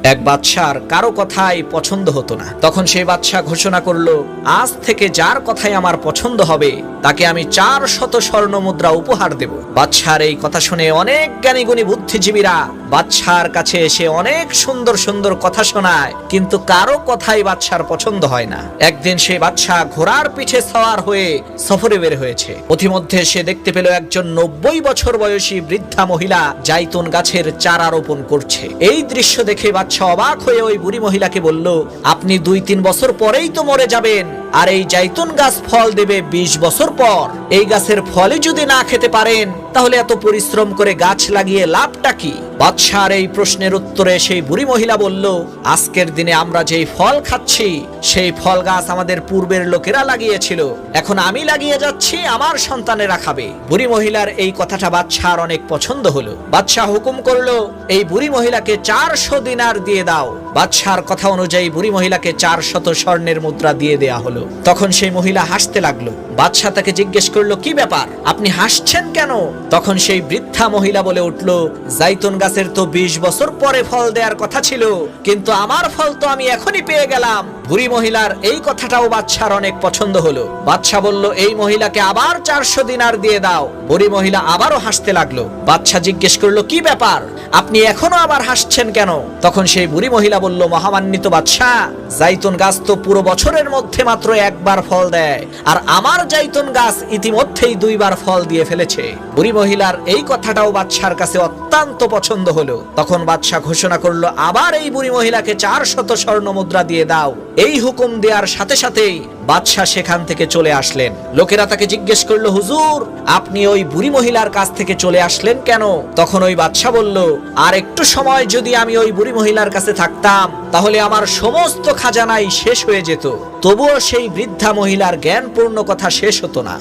এক বাদশার কারো কথাই পছন্দ হতো না। তখন সেই বাদশাহ ঘোষণা করলো, আজ থেকে যার কথাই আমার পছন্দ হবে তাকে আমি 400 স্বর্ণ মুদ্রা উপহার দেব। বাদশার এই কথা শুনে অনেক জ্ঞানী গুণী বুদ্ধিজীবীরা বাদশার কাছে এসে অনেক সুন্দর সুন্দর কথা শোনায়, কিন্তু কারো কথাই বাদশার পছন্দ হয় না। একদিন সেই বাদশাহ ঘোড়ার পিঠে সওয়ার হয়ে সফরে বের হয়েছে। পথিমধ্যে সে দেখতে পেল একজন 90 বছর বয়সী বৃদ্ধা মহিলা জাইতুন গাছের চারা রোপণ করছে। এই দৃশ্য দেখে বাদশাহ অবাক হয়ে ওই বুড়ি মহিলাকে বলল, আপনি 2-3 বছর পরেই তো মরে যাবেন, আর এই জাইতুন গাছ ফল দেবে 20 বছর পর। এই গাছের ফলে যদি না খেতে পারেন তাহলে এত পরিশ্রম করে গাছ লাগিয়ে লাভটা কি? বাদশার এই প্রশ্নের উত্তরে সেই বুড়ি মহিলা বলল, আজকের দিনে আমরা যেই ফল খাচ্ছি সেই ফল গাছ আমাদের পূর্বের লোকেরা লাগিয়েছিল, এখন আমি লাগিয়ে যাচ্ছি, আমার সন্তানেরা খাবে। বুড়ি মহিলার এই কথাটা বাদশার অনেক পছন্দ হলো। বাদশাহ হুকুম করলো, এই বুড়ি মহিলাকে 400 দিনার দিয়ে দাও। বাদশার কথা অনুযায়ী বুড়ি মহিলাকে 400 স্বর্ণের মুদ্রা দিয়ে দেয়া হলো। তখন সেই মহিলা হাসতে লাগলো। বাদশাহ তাকে জিজ্ঞেস করলো, কি ব্যাপার, আপনি হাসছেন কেন? তখন সেই বৃদ্ধা মহিলা বলে উঠলো, জাইতুন গাছের তো 20 বছর পরে ফল দেওয়ার কথা ছিল, কিন্তু আমার ফল তো আমি এখনই পেয়ে গেলাম। বুড়ি মহিলার এই কথাটাও বাদশার অনেক পছন্দ হলো। বাদশাহ বলল, এই মহিলাকে আবার 400 দিনার দিয়ে দাও। বুড়ি মহিলা আবারও হাসতে লাগলো। বাদশাহ জিজ্ঞেস করলো, কি ব্যাপার, আপনি এখনো আবার হাসছেন কেন? তখন সেই বুড়ি মহিলা বলল, মহামান্বিত বাদশাহ, জাইতুন গাছ তো পুরো বছরের মধ্যে মাত্র একবার ফল দেয়, আর আমার জাইতুন গাছ ইতিমধ্যেই 2 বার ফল দিয়ে ফেলেছে। বুড়ি মহিলার এই কথাটাও বাদশার কাছে অত্যন্ত পছন্দ হলো। তখন বাদশাহ ঘোষণা করলো, আবার এই বুড়ি মহিলাকে 400 স্বর্ণ মুদ্রা দিয়ে দাও। এই হুকুম দেওয়ার সাথে সাথেই বাদশাহ সেখান থেকে চলে আসলেন। লোকেরা তাকে জিজ্ঞেস করলো, হুজুর, আপনি ওই বুড়ি মহিলার কাছ থেকে চলে আসলেন কেন? তখন ওই বাদশাহ বলল, আর একটু সময় যদি আমি ওই বুড়ি মহিলার কাছে থাকতাম তাহলে আমার সমস্ত খাজানাই শেষ হয়ে যেত, তবুও সেই বৃদ্ধা মহিলার জ্ঞানপূর্ণ কথা শেষ হতো না।